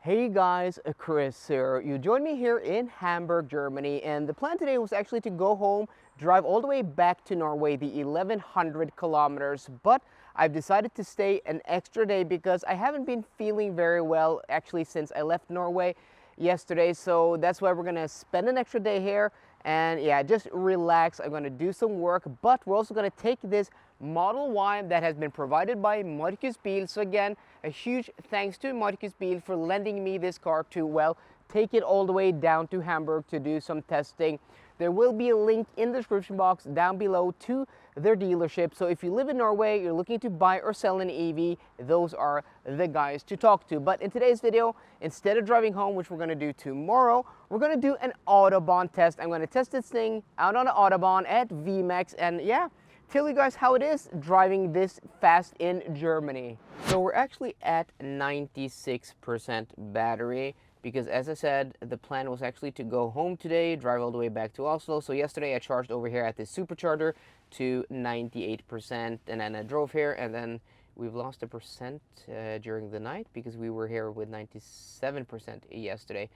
Hey guys, Chris here. You joined me here in Hamburg, Germany, and the plan today was actually to go home, drive all the way back to Norway, the 1100 kilometers, but I've decided to stay an extra day because I haven't been feeling very well actually since I left Norway yesterday, so that's why we're gonna spend an extra day here and yeah, just relax. I'm gonna do some work, but we're also gonna take this Model Y that has been provided by Marcusbil. So again, a huge thanks to Marcusbil for lending me this car to, well, take it all the way down to Hamburg to do some testing. There will be a link in the description box down below to their dealership. So if you live in Norway, you're looking to buy or sell an EV, those are the guys to talk to. But in today's video, instead of driving home, which we're gonna do tomorrow, we're gonna do an Autobahn test. I'm gonna test this thing out on the Autobahn at VMAX and yeah, tell you guys how it is driving this fast in Germany. So we're actually at 96% battery because, as I said, the plan was actually to go home today, drive all the way back to Oslo. So yesterday I charged over here at the supercharger to 98% and then I drove here, and then we've lost a percent during the night because we were here with 97% yesterday.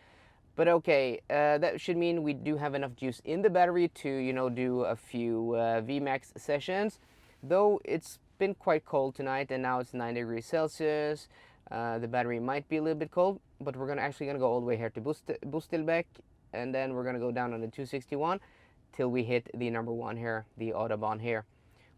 But okay, that should mean we do have enough juice in the battery to, you know, do a few VMAX sessions. Though it's been quite cold tonight and now it's 9 degrees Celsius. The battery might be a little bit cold, but we're actually gonna go all the way here to Bustilbeck, and then we're gonna go down on the 261 till we hit the number one here, the Autobahn here.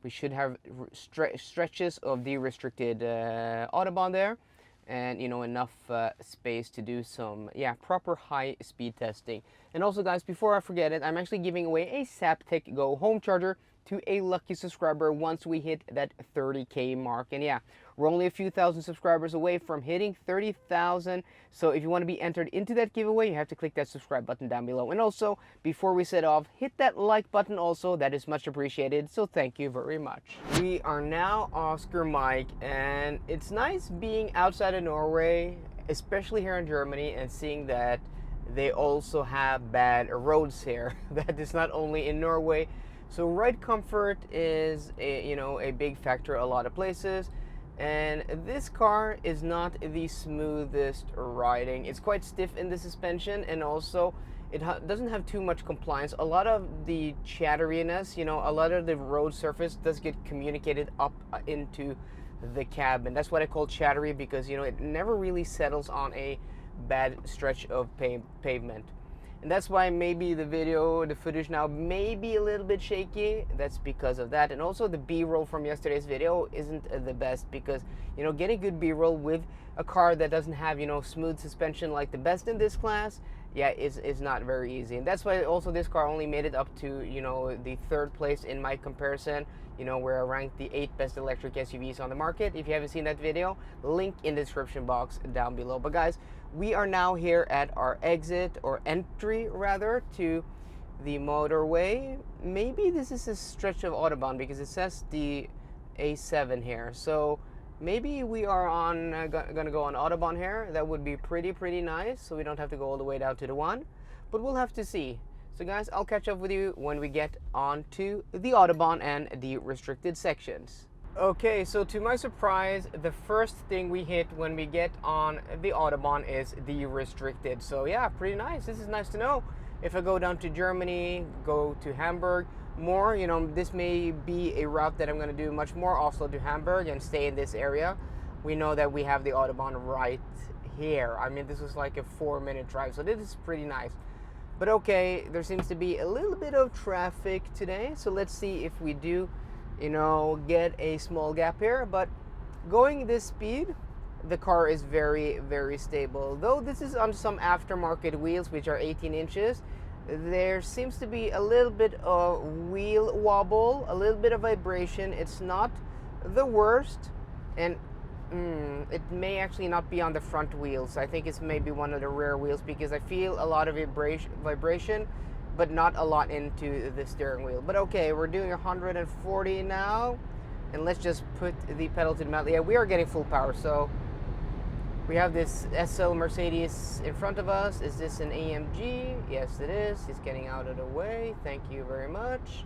We should have stretches of the restricted Autobahn there, and you know, enough space to do some proper high speed testing. And also guys, before I forget it, I'm actually giving away a Zaptec Go home charger to a lucky subscriber once we hit that 30K mark. And yeah, we're only a few thousand subscribers away from hitting 30,000. So if you want to be entered into that giveaway, you have to click that subscribe button down below. And also, before we set off, hit that like button also. That is much appreciated. So thank you very much. We are now Oscar Mike, and it's nice being outside of Norway, especially here in Germany, and seeing that they also have bad roads here. That is not only in Norway. So ride comfort is a big factor a lot of places, and this car is not the smoothest riding. It's quite stiff in the suspension, and also it doesn't have too much compliance. A lot of the chatteriness, a lot of the road surface does get communicated up into the cabin. That's what I call chattery, because it never really settles on a bad stretch of pavement. And that's why maybe the footage now may be a little bit shaky. That's because of that. And also the B-roll from yesterday's video isn't the best because, getting good B-roll with a car that doesn't have, smooth suspension like the best in this class, is not very easy. And that's why also this car only made it up to, the third place in my comparison, where I ranked the 8 best electric SUVs on the market. If you haven't seen that video, link in the description box down below. But guys, we are now here at our exit, or entry rather, to the motorway. Maybe this is a stretch of Autobahn because it says the A7 here. So maybe we are gonna go on Autobahn here. That would be pretty nice, so we don't have to go all the way down to the one, but we'll have to see. So guys, I'll catch up with you when we get onto the Autobahn and the restricted sections. Okay, so to my surprise, the first thing we hit when we get on the Autobahn is the restricted. So yeah, pretty nice. This is nice to know. If I go down to Germany, go to Hamburg more, this may be a route that I'm going to do much more, Oslo to Hamburg, and stay in this area. We know that we have the Autobahn right here. I mean, this is like a 4-minute drive, so this is pretty nice. But okay, there seems to be a little bit of traffic today, so let's see if we do get a small gap here. But going this speed, the car is very stable. Though this is on some aftermarket wheels, which are 18 inches, there seems to be a little bit of wheel wobble, a little bit of vibration. It's not the worst, and it may actually not be on the front wheels. I think it's maybe one of the rear wheels, because I feel a lot of vibration, but not a lot into the steering wheel. But okay, we're doing 140 now, and let's just put the pedal to the metal. Yeah, we are getting full power. So we have this SL Mercedes in front of us. Is this an AMG? Yes, it is. He's getting out of the way. Thank you very much.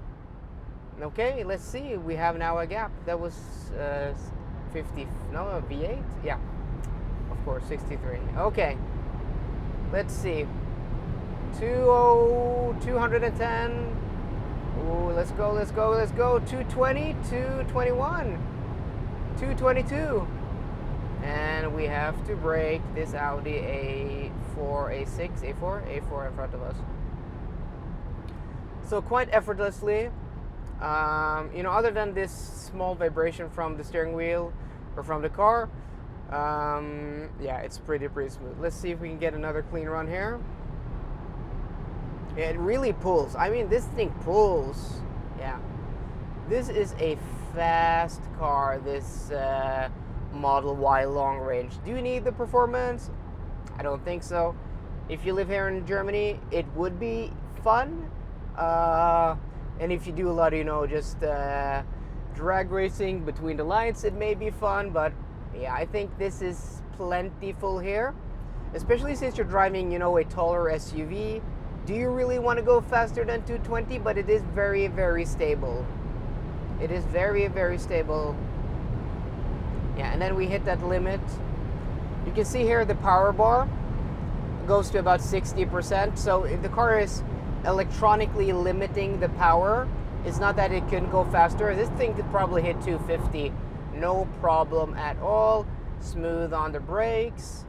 Okay, let's see. We have now a gap. That was a V8. Yeah, of of course, 63. Okay, let's see. 210. Ooh, let's go, let's go, let's go. 220, 221, 222. And we have to brake this Audi A4 in front of us. So quite effortlessly, other than this small vibration from the steering wheel or from the car, yeah, it's pretty smooth. Let's see if we can get another clean run here. Yeah, it really pulls. I mean, this thing pulls. Yeah, this is a fast car, this Model Y long range. Do you need the performance? I don't think so. If you live here in Germany, it would be fun. And if you do a lot of, just drag racing between the lines, it may be fun. But yeah, I think this is plentiful here, especially since you're driving, a taller SUV. Do you really want to go faster than 220? But it is very, very stable. It is very, very stable. Yeah, and then we hit that limit. You can see here the power bar goes to about 60%. So if the car is electronically limiting the power, it's not that it couldn't go faster. This thing could probably hit 250, no problem at all. Smooth on the brakes.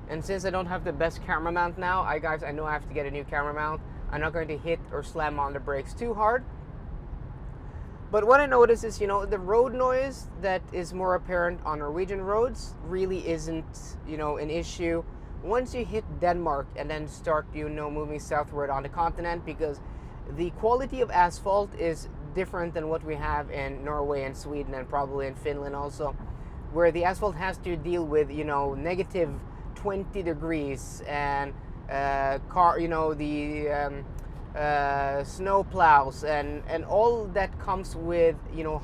And since I don't have the best camera mount now, I know I have to get a new camera mount. I'm not going to hit or slam on the brakes too hard. But what I notice is, the road noise that is more apparent on Norwegian roads really isn't, an issue once you hit Denmark and then start, moving southward on the continent, because the quality of asphalt is different than what we have in Norway and Sweden and probably in Finland also, where the asphalt has to deal with, negative 20 degrees and snow plows and all that comes with,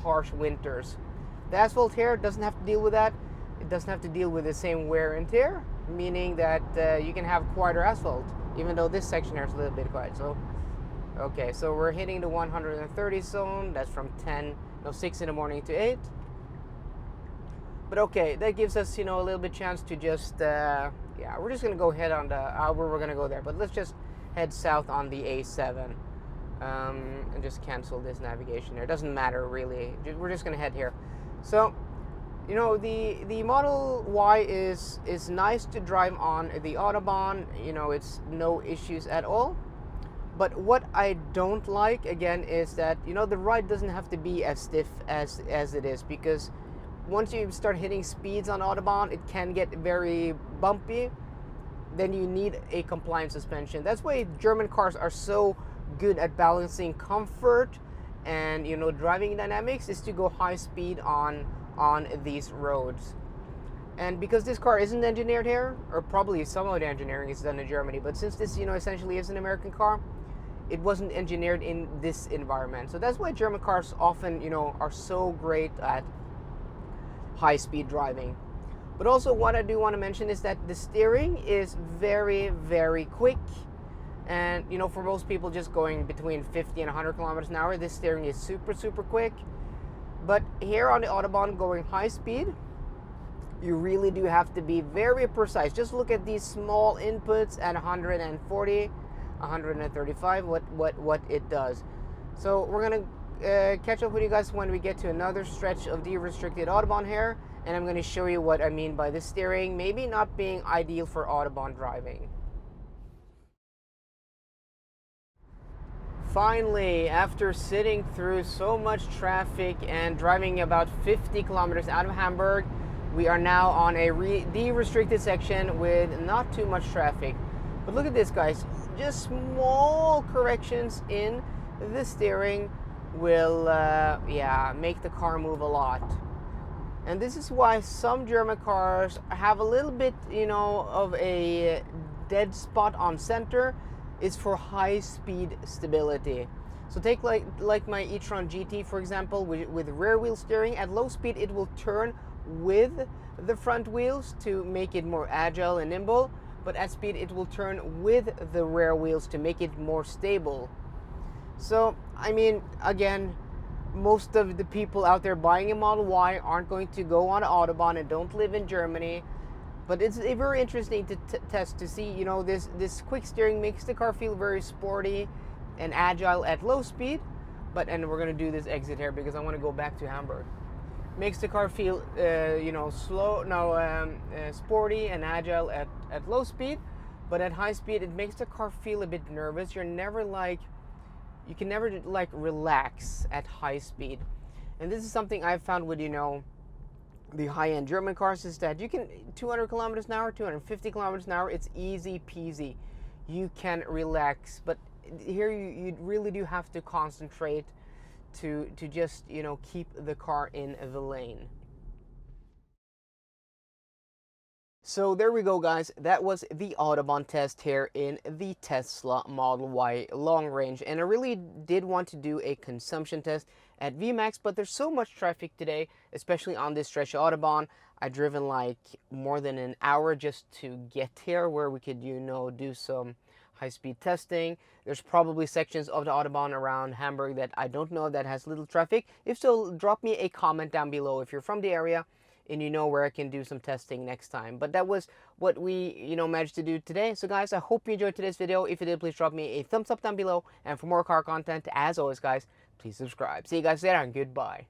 harsh winters. The asphalt here doesn't have to deal with that. It doesn't have to deal with the same wear and tear, meaning that you can have quieter asphalt, even though this section here is a little bit quiet. So, okay, so we're hitting the 130 zone. That's from 6 in the morning to 8. But okay, that gives us, a little bit chance to just, yeah, we're just going to go ahead on where we're going to go there. But let's just head south on the A7 and just cancel this navigation there. It doesn't matter, really. We're just going to head here. So, the Model Y is nice to drive on the Autobahn. It's no issues at all. But what I don't like, again, is that, the ride doesn't have to be as stiff as it is, because once you start hitting speeds on Autobahn, it can get very bumpy. Then you need a compliant suspension. That's why German cars are so good at balancing comfort and, driving dynamics, is to go high speed on these roads. And because this car isn't engineered here, or probably some of the engineering is done in Germany, but since this, essentially is an American car, it wasn't engineered in this environment. So that's why German cars often, are so great at high-speed driving. But also what I do want to mention is that the steering is very, very quick. And, for most people just going between 50 and 100 kilometers an hour, this steering is super, super quick. But here on the Autobahn going high speed, you really do have to be very precise. Just look at these small inputs at 140, 135, what it does. So we're going to catch up with you guys when we get to another stretch of the restricted Autobahn here, and I'm going to show you what I mean by the steering maybe not being ideal for Autobahn driving. Finally, after sitting through so much traffic and driving about 50 kilometers out of Hamburg, we are now on the restricted section with not too much traffic. But look at this, guys, just small corrections in the steering will make the car move a lot. And this is why some German cars have a little bit, of a dead spot on center. Is for high speed stability. So take like my E-Tron GT, for example, with rear wheel steering. At low speed it will turn with the front wheels to make it more agile and nimble, but at speed it will turn with the rear wheels to make it more stable. So, I mean, again, most of the people out there buying a Model Y aren't going to go on Autobahn and don't live in Germany. But it's very interesting to test to see, you know, this quick steering makes the car feel very sporty and agile at low speed. And we're gonna do this exit here because I want to go back to Hamburg. Makes the car feel, you know, sporty and agile at low speed, but at high speed it makes the car feel a bit nervous. You can never like relax at high speed. And this is something I've found with, you know, the high-end German cars, is that you can 200 kilometers an hour, 250 kilometers an hour, it's easy peasy. You can relax, but here you really do have to concentrate to just, you know, keep the car in the lane. So there we go, guys. That was the Autobahn test here in the Tesla Model Y long range. And I really did want to do a consumption test at VMAX, but there's so much traffic today, especially on this stretch of Autobahn. I've driven like more than an hour just to get here where we could, you know, do some high-speed testing. There's probably sections of the Autobahn around Hamburg that I don't know that has little traffic. If so, drop me a comment down below if you're from the area and you know where I can do some testing next time. But that was what we, you know, managed to do today. So guys, I hope you enjoyed today's video. If you did, please drop me a thumbs up down below. And for more car content, as always, guys, please subscribe. See you guys later and goodbye.